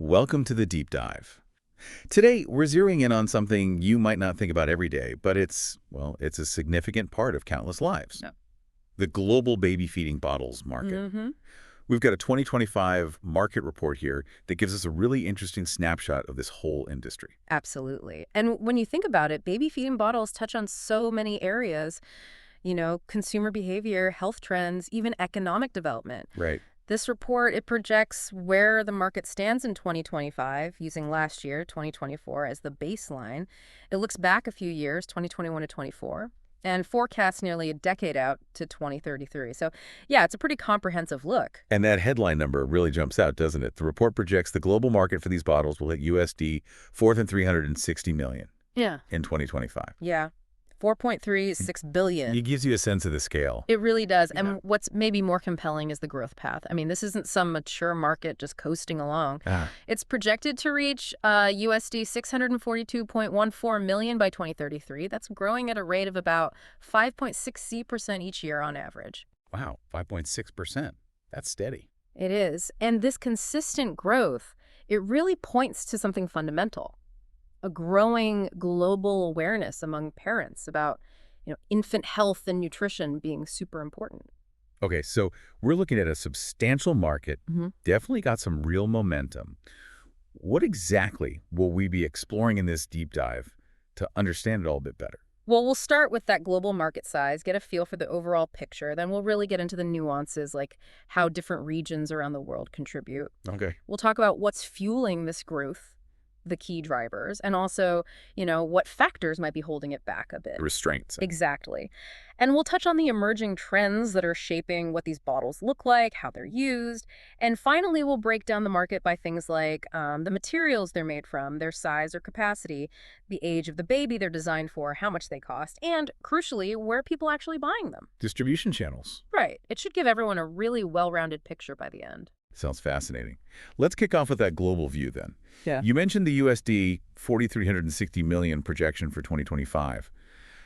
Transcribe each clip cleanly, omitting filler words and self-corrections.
Welcome to the Deep Dive. Today, we're zeroing in on something you might not think about every day, but it's a significant part of countless lives. Yeah. The global baby feeding bottles market. Mm-hmm. We've got a 2025 market report here that gives us a really interesting snapshot of this whole industry. Absolutely. And when you think about it, baby feeding bottles touch on so many areas, consumer behavior, health trends, even economic development. Right. This report, it projects where the market stands in 2025, using last year, 2024, as the baseline. It looks back a few years, 2021 to 24, and forecasts nearly a decade out to 2033. So, yeah, it's a pretty comprehensive look. And that headline number really jumps out, doesn't it? The report projects the global market for these bottles will hit USD 4,360 million Yeah. in 2025. Yeah. 4.36 billion. It gives you a sense of the scale. It really does. Yeah. And what's maybe more compelling is the growth path. I mean, this isn't some mature market just coasting along. It's projected to reach USD 642.14 million by 2033. That's growing at a rate of about 5.6% each year on average. Wow, 5.6%. That's steady. It is. And this consistent growth, it really points to something fundamental. A growing global awareness among parents about, infant health and nutrition being super important. Okay, so we're looking at a substantial market, Mm-hmm. definitely got some real momentum. What exactly will we be exploring in this deep dive to understand it all a bit better? Well, we'll start with that global market size, get a feel for the overall picture. Then we'll really get into the nuances, like how different regions around the world contribute. Okay. We'll talk about what's fueling this growth, the key drivers, and also, what factors might be holding it back a bit. Restraints. Exactly. And we'll touch on the emerging trends that are shaping what these bottles look like, how they're used. And finally, we'll break down the market by things like the materials they're made from, their size or capacity, the age of the baby they're designed for, how much they cost, and crucially, where people are actually buying them. Distribution channels. Right. It should give everyone a really well-rounded picture by the end. Sounds fascinating. Let's kick off with that global view then. Yeah. You mentioned the USD 4,360 million projection for 2025.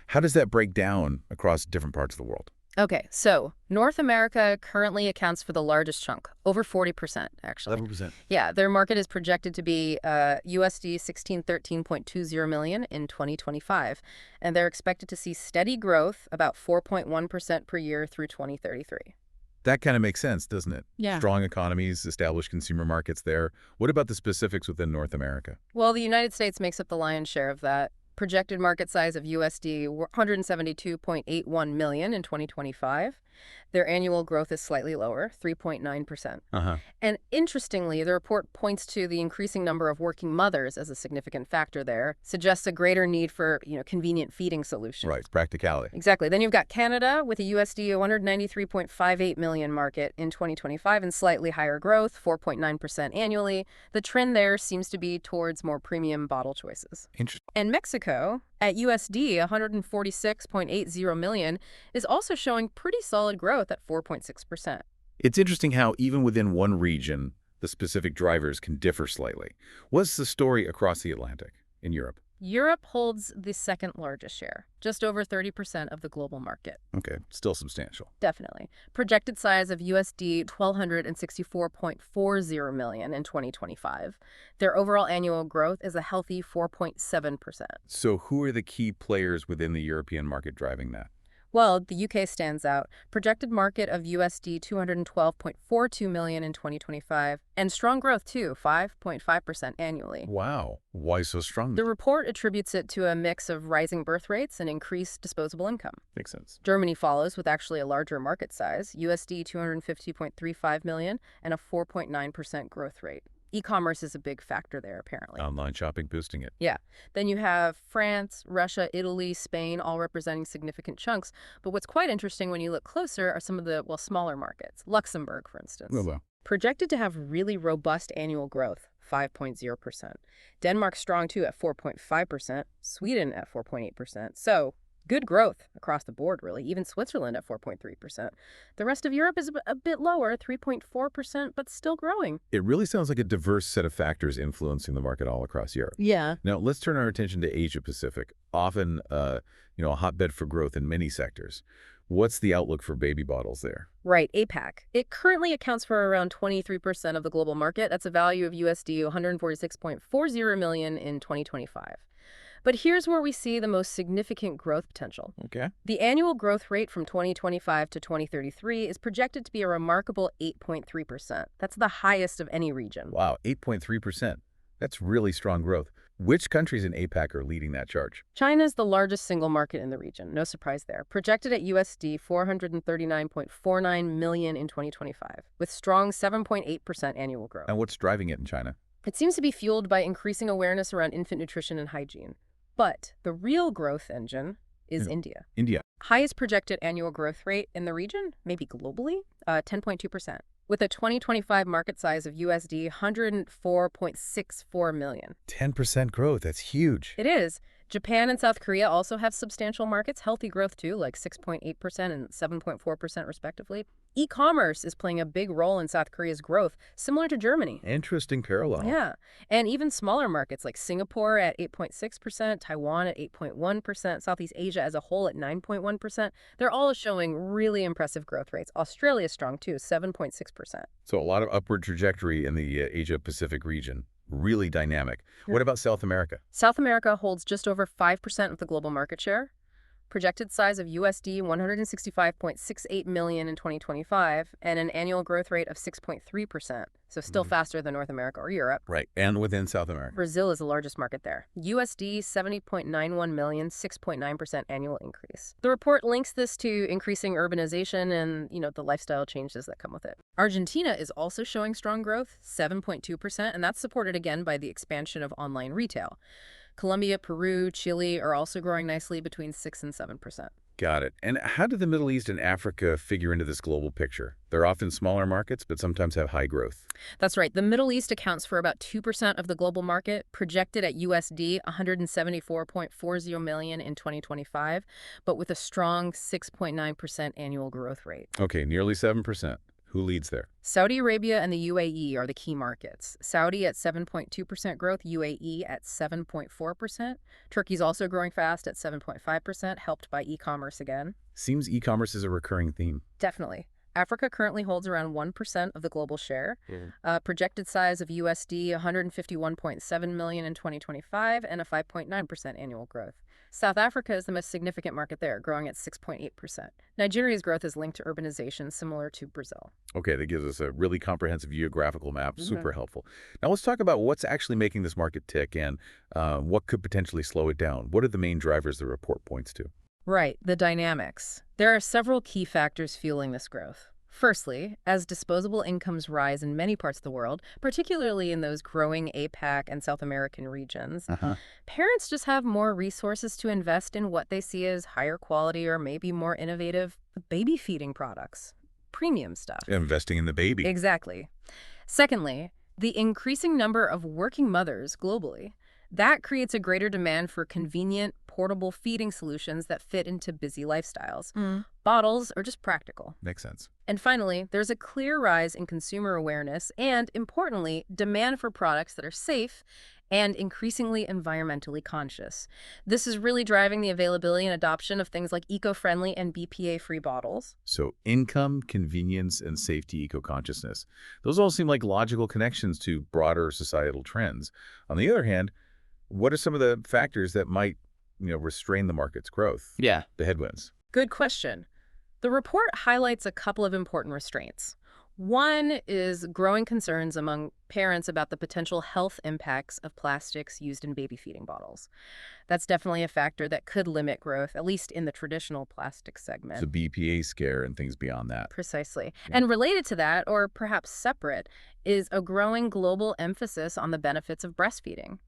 How does that break down across different parts of the world? Okay, so North America currently accounts for the largest chunk, over 40%, actually. 11%. Yeah, their market is projected to be USD 1613.20 million in 2025, and they're expected to see steady growth, about 4.1% per year through 2033. That kind of makes sense, doesn't it? Yeah. Strong economies, established consumer markets there. What about the specifics within North America? Well, the United States makes up the lion's share of that. Projected market size of USD 172.81 million in 2025. Their annual growth is slightly lower, 3.9%. And interestingly, the report points to the increasing number of working mothers as a significant factor there, suggests a greater need for, convenient feeding solutions. Right, practicality. Exactly. Then you've got Canada with a USD 193.58 million market in 2025 and slightly higher growth, 4.9% annually. The trend there seems to be towards more premium bottle choices. Interesting. And Mexico, at USD 146.80 million, is also showing pretty solid growth at 4.6%. It's interesting how even within one region, the specific drivers can differ slightly. What's the story across the Atlantic in Europe? Europe holds the second largest share, just over 30% of the global market. Okay, still substantial. Definitely. Projected size of USD 1,264.40 million in 2025. Their overall annual growth is a healthy 4.7%. So who are the key players within the European market driving that? Well, the UK stands out. Projected market of USD 212.42 million in 2025. And strong growth, too, 5.5% annually. Wow. Why so strong? The report attributes it to a mix of rising birth rates and increased disposable income. Makes sense. Germany follows with actually a larger market size, USD 250.35 million, and a 4.9% growth rate. E-commerce is a big factor there, apparently. Online shopping boosting it. Yeah. Then you have France, Russia, Italy, Spain, all representing significant chunks. But what's quite interesting when you look closer are some of the, smaller markets. Luxembourg, for instance. Oh, wow. Projected to have really robust annual growth, 5.0%. Denmark strong, too, at 4.5%. Sweden at 4.8%. So good growth across the board, really. Even Switzerland at 4.3%. The rest of Europe is a bit lower, 3.4%, but still growing. It really sounds like a diverse set of factors influencing the market all across Europe. Yeah. Now, let's turn our attention to Asia Pacific, often a hotbed for growth in many sectors. What's the outlook for baby bottles there? Right, APAC. It currently accounts for around 23% of the global market. That's a value of USD 146.40 million in 2025. But here's where we see the most significant growth potential. Okay. The annual growth rate from 2025 to 2033 is projected to be a remarkable 8.3%. That's the highest of any region. Wow, 8.3%. That's really strong growth. Which countries in APAC are leading that charge? China is the largest single market in the region, no surprise there, projected at USD 439.49 million in 2025, with strong 7.8% annual growth. And what's driving it in China? It seems to be fueled by increasing awareness around infant nutrition and hygiene. But the real growth engine is India. India. Highest projected annual growth rate in the region, maybe globally, 10.2%, with a 2025 market size of USD 104.64 million. 10% growth. That's huge. It is. Japan and South Korea also have substantial markets, healthy growth too, like 6.8% and 7.4% respectively. E-commerce is playing a big role in South Korea's growth, similar to Germany. Interesting parallel. Yeah, and even smaller markets like Singapore at 8.6%, Taiwan at 8.1%, Southeast Asia as a whole at 9.1%. They're all showing really impressive growth rates. Australia is strong too, 7.6%. So a lot of upward trajectory in the Asia-Pacific region. Really dynamic. What about South America? South America holds just over 5% of the global market share. Projected size of USD 165.68 million in 2025, and an annual growth rate of 6.3%, so still faster than North America or Europe. Right, and within South America. Brazil is the largest market there. USD 70.91 million, 6.9% annual increase. The report links this to increasing urbanization and, the lifestyle changes that come with it. Argentina is also showing strong growth, 7.2%, and that's supported again by the expansion of online retail. Colombia, Peru, Chile are also growing nicely between 6 and 7%. Got it. And how do the Middle East and Africa figure into this global picture? They're often smaller markets, but sometimes have high growth. That's right. The Middle East accounts for about 2% of the global market, projected at USD 174.40 million in 2025, but with a strong 6.9% annual growth rate. Okay, nearly 7%. Who leads there? Saudi Arabia and the UAE are the key markets. Saudi at 7.2% growth, UAE at 7.4%. Turkey's also growing fast at 7.5%, helped by e-commerce again. Seems e-commerce is a recurring theme. Definitely. Africa currently holds around 1% of the global share. Projected size of USD 151.7 million in 2025 and a 5.9% annual growth. South Africa is the most significant market there, growing at 6.8%. Nigeria's growth is linked to urbanization, similar to Brazil. Okay, that gives us a really comprehensive geographical map. Super helpful. Now let's talk about what's actually making this market tick and what could potentially slow it down. What are the main drivers the report points to? Right, the dynamics. There are several key factors fueling this growth. Firstly, as disposable incomes rise in many parts of the world, particularly in those growing APAC and South American regions, parents just have more resources to invest in what they see as higher quality or maybe more innovative baby feeding products. Premium stuff. Investing in the baby. Exactly. Secondly, the increasing number of working mothers globally. That creates a greater demand for convenient, portable feeding solutions that fit into busy lifestyles. Bottles are just practical. Makes sense. And finally, there's a clear rise in consumer awareness and, importantly, demand for products that are safe and increasingly environmentally conscious. This is really driving the availability and adoption of things like eco-friendly and BPA-free bottles. So income, convenience, and safety eco-consciousness. Those all seem like logical connections to broader societal trends. On the other hand, what are some of the factors that might, restrain the market's growth? Yeah. The headwinds. Good question. The report highlights a couple of important restraints. One is growing concerns among parents about the potential health impacts of plastics used in baby feeding bottles. That's definitely a factor that could limit growth, at least in the traditional plastic segment. The BPA scare and things beyond that. Precisely. Yeah. And related to that, or perhaps separate, is a growing global emphasis on the benefits of breastfeeding.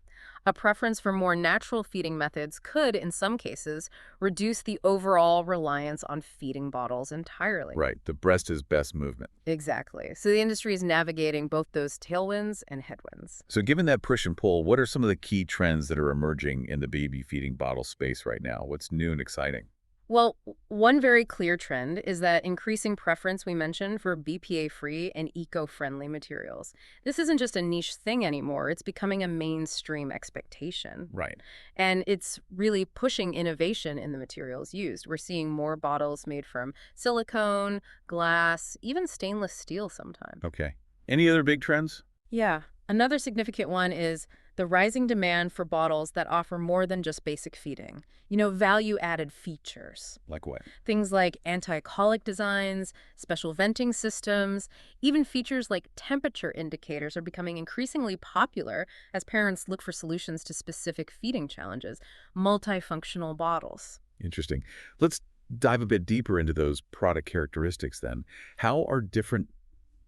A preference for more natural feeding methods could, in some cases, reduce the overall reliance on feeding bottles entirely. Right. The breast is best movement. Exactly. So the industry is navigating both those tailwinds and headwinds. So given that push and pull, what are some of the key trends that are emerging in the baby feeding bottle space right now? What's new and exciting? Well, one very clear trend is that increasing preference we mentioned for BPA-free and eco-friendly materials. This isn't just a niche thing anymore, it's becoming a mainstream expectation. Right. And it's really pushing innovation in the materials used. We're seeing more bottles made from silicone, glass, even stainless steel sometimes. Okay. Any other big trends? Yeah. Another significant one is the rising demand for bottles that offer more than just basic feeding. Value-added features. Like what? Things like anti-colic designs, special venting systems, even features like temperature indicators are becoming increasingly popular as parents look for solutions to specific feeding challenges. Multifunctional bottles. Interesting. Let's dive a bit deeper into those product characteristics then. How are different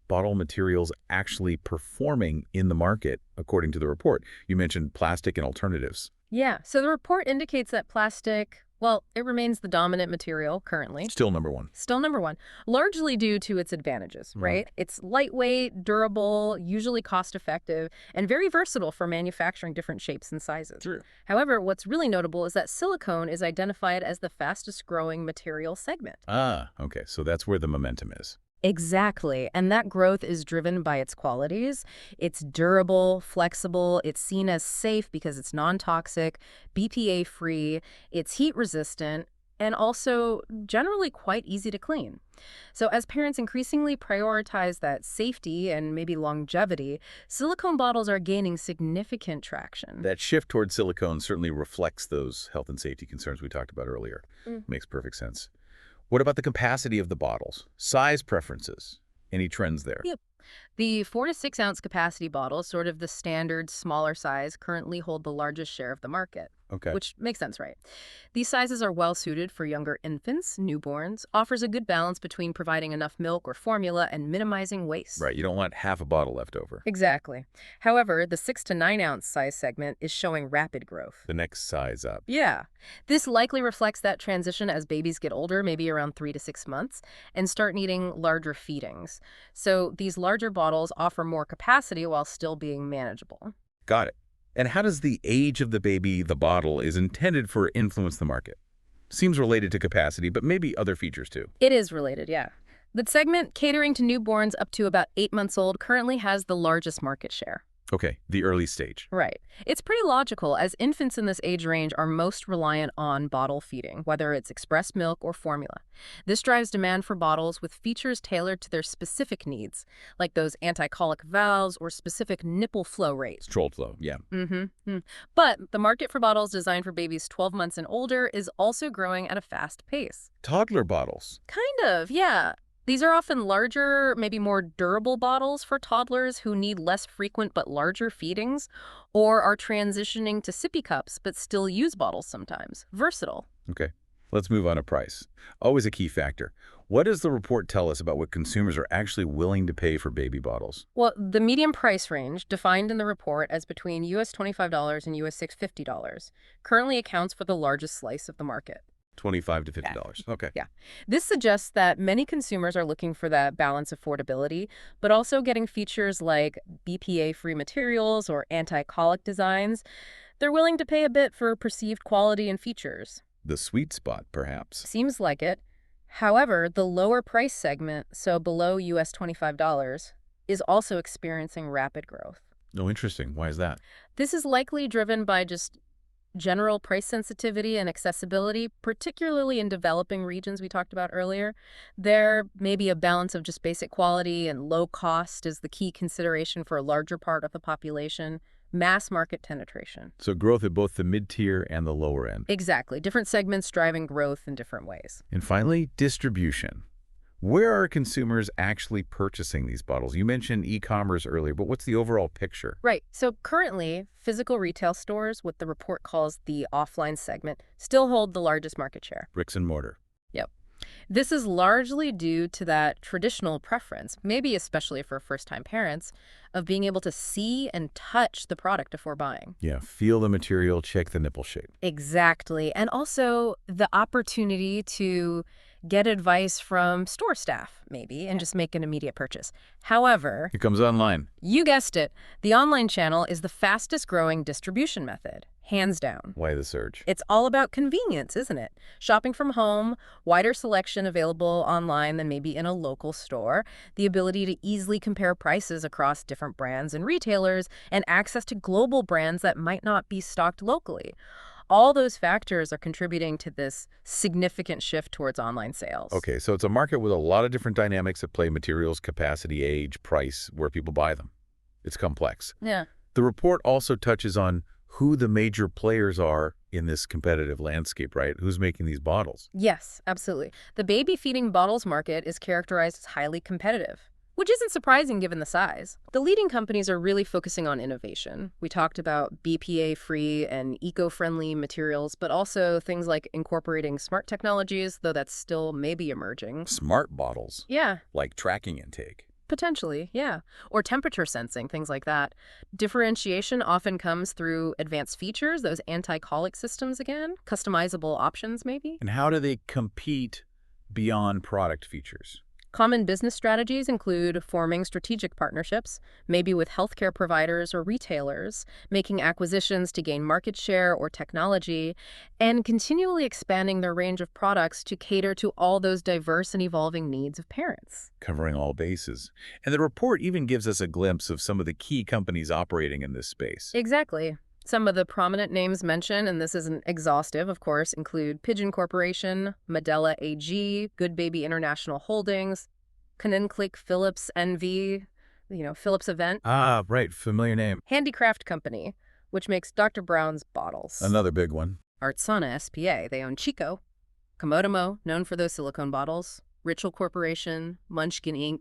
bottle materials actually performing in the market, according to the report? You mentioned plastic and alternatives. Yeah, so the report indicates that plastic, well, it remains the dominant material currently. Still number one. Still number one, largely due to its advantages, right? It's lightweight, durable, usually cost-effective, and very versatile for manufacturing different shapes and sizes. True. However, what's really notable is that silicone is identified as the fastest-growing material segment. Ah, okay. So that's where the momentum is. Exactly. And that growth is driven by its qualities. It's durable, flexible, it's seen as safe because it's non-toxic, BPA-free, it's heat-resistant, and also generally quite easy to clean. So as parents increasingly prioritize that safety and maybe longevity, silicone bottles are gaining significant traction. That shift towards silicone certainly reflects those health and safety concerns we talked about earlier. Makes perfect sense. What about the capacity of the bottles? Size preferences? Any trends there? Yep. The 4 to 6 ounce capacity bottles, sort of the standard smaller size, currently hold the largest share of the market. Okay. Which makes sense, right? These sizes are well suited for younger infants, newborns, offers a good balance between providing enough milk or formula and minimizing waste. Right. You don't want half a bottle left over. Exactly. However, the 6 to 9 ounce size segment is showing rapid growth. The next size up. Yeah. This likely reflects that transition as babies get older, maybe around 3 to 6 months, and start needing larger feedings. So these larger bottles offer more capacity while still being manageable. Got it. And how does the age of the baby the bottle is intended for influence the market? Seems related to capacity, but maybe other features too. It is related, yeah. The segment catering to newborns up to about 8 months old currently has the largest market share. Okay, the early stage. Right. It's pretty logical, as infants in this age range are most reliant on bottle feeding, whether it's express milk or formula. This drives demand for bottles with features tailored to their specific needs, like those anti-colic valves or specific nipple flow rates. Controlled flow, yeah. But the market for bottles designed for babies 12 months and older is also growing at a fast pace. Toddler bottles. Kind of, yeah. These are often larger, maybe more durable bottles for toddlers who need less frequent but larger feedings, or are transitioning to sippy cups but still use bottles sometimes. Versatile. Okay, let's move on to price. Always a key factor. What does the report tell us about what consumers are actually willing to pay for baby bottles? Well, the median price range, defined in the report as between US $25 and US $650, currently accounts for the largest slice of the market. $25 to $50. Okay. Yeah. This suggests that many consumers are looking for that balance affordability, but also getting features like BPA-free materials or anti-colic designs. They're willing to pay a bit for perceived quality and features. The sweet spot, perhaps. Seems like it. However, the lower price segment, so below US $25, is also experiencing rapid growth. Oh, interesting. Why is that? This is likely driven by just general price sensitivity and accessibility, particularly in developing regions we talked about earlier. There may be a balance of just basic quality and low cost is the key consideration for a larger part of the population. Mass market penetration. So growth at both the mid-tier and the lower end. Exactly. Different segments driving growth in different ways. And finally, distribution. Where are consumers actually purchasing these bottles? You mentioned e-commerce earlier, but what's the overall picture? Right. So currently, physical retail stores, what the report calls the offline segment, still hold the largest market share. Bricks and mortar. Yep. This is largely due to that traditional preference, maybe especially for first-time parents, of being able to see and touch the product before buying. Yeah, feel the material, check the nipple shape. Exactly. And also the opportunity to get advice from store staff, maybe, and just make an immediate purchase. However, It comes online. you guessed it, the online channel is the fastest growing distribution method. hands down. Why the surge? It's all about convenience, isn't it? Shopping from home, wider selection available online than maybe in a local store, the ability to easily compare prices across different brands and retailers, and access to global brands that might not be stocked locally. All those factors are contributing to this significant shift towards online sales. Okay, so it's a market with a lot of different dynamics at play: materials, capacity, age, price, where people buy them. It's complex. Yeah. The report also touches on who the major players are in this competitive landscape, right? Who's making these bottles? Yes, absolutely. The baby feeding bottles market is characterized as highly competitive, which isn't surprising given the size. The leading companies are really focusing on innovation. We talked about BPA-free and eco-friendly materials, but also things like incorporating smart technologies, though that's still maybe emerging. Smart bottles, Yeah, like tracking intake. potentially, yeah. Or temperature sensing, things like that. Differentiation often comes through advanced features, those anti-colic systems again, customizable options maybe. And how do they compete beyond product features? Common business strategies include forming strategic partnerships, maybe with healthcare providers or retailers, making acquisitions to gain market share or technology, and continually expanding their range of products to cater to all those diverse and evolving needs of parents. Covering all bases. And the report even gives us a glimpse of some of the key companies operating in this space. Exactly. Some of the prominent names mentioned, and this isn't exhaustive, of course, include Pigeon Corporation, Medela AG, Good Baby International Holdings, Click, Philips NV, Philips Event, Ah, right. Familiar name. Handicraft Company, which makes Dr. Brown's bottles. Another big one. Artsana SPA, they own Chico. Komodomo, known for those silicone bottles. Ritual Corporation, Munchkin Inc.,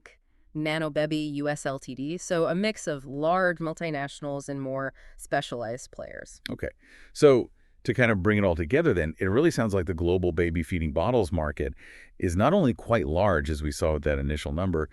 NanoBebi US Ltd. So a mix of large multinationals and more specialized players. Okay. So to kind of bring it all together then, it really sounds like the global baby feeding bottles market is not only quite large, as we saw with that initial number,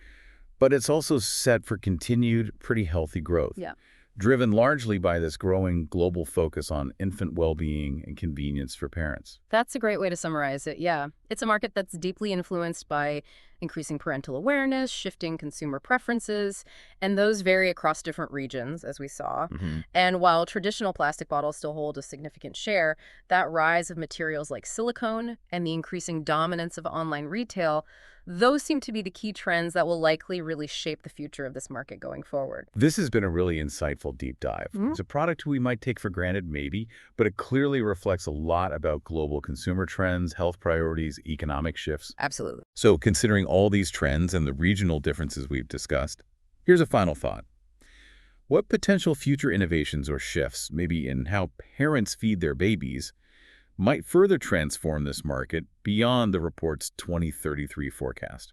but it's also set for continued pretty healthy growth, Yeah. driven largely by this growing global focus on infant well-being and convenience for parents. That's a great way to summarize it, yeah. It's a market that's deeply influenced by increasing parental awareness, shifting consumer preferences, and those vary across different regions, as we saw. And while traditional plastic bottles still hold a significant share, that rise of materials like silicone and the increasing dominance of online retail, those seem to be the key trends that will likely really shape the future of this market going forward. This has been a really insightful deep dive. It's a product we might take for granted, maybe, but it clearly reflects a lot about global consumer trends, health priorities, economic shifts. Absolutely. So considering all these trends and the regional differences we've discussed, here's a final thought. What potential future innovations or shifts, maybe in how parents feed their babies, might further transform this market beyond the report's 2033 forecast?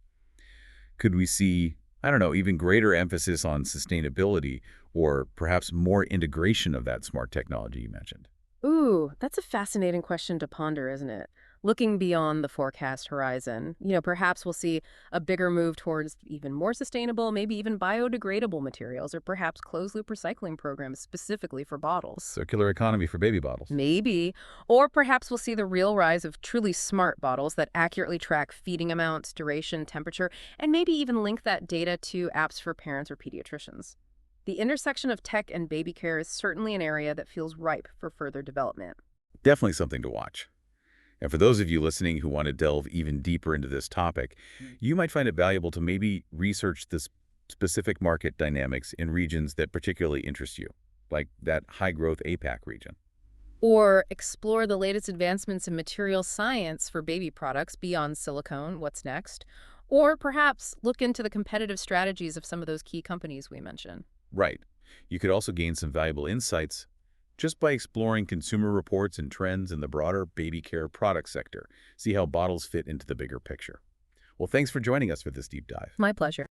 Could we see, I don't know, even greater emphasis on sustainability or perhaps more integration of that smart technology you mentioned? Ooh, that's a fascinating question to ponder, isn't it? Looking beyond the forecast horizon, perhaps we'll see a bigger move towards even more sustainable, maybe even biodegradable materials, or perhaps closed-loop recycling programs specifically for bottles. Circular economy for baby bottles. Maybe. Or perhaps we'll see the real rise of truly smart bottles that accurately track feeding amounts, duration, temperature, and maybe even link that data to apps for parents or pediatricians. The intersection of tech and baby care is certainly an area that feels ripe for further development. Definitely something to watch. And for those of you listening who want to delve even deeper into this topic, you might find it valuable to maybe research the specific market dynamics in regions that particularly interest you, like that high-growth APAC region. Or explore the latest advancements in material science for baby products beyond silicone, what's next. Or perhaps look into the competitive strategies of some of those key companies we mentioned. Right. You could also gain some valuable insights just by exploring consumer reports and trends in the broader baby care product sector. See how bottles fit into the bigger picture. Well, thanks for joining us for this deep dive. My pleasure.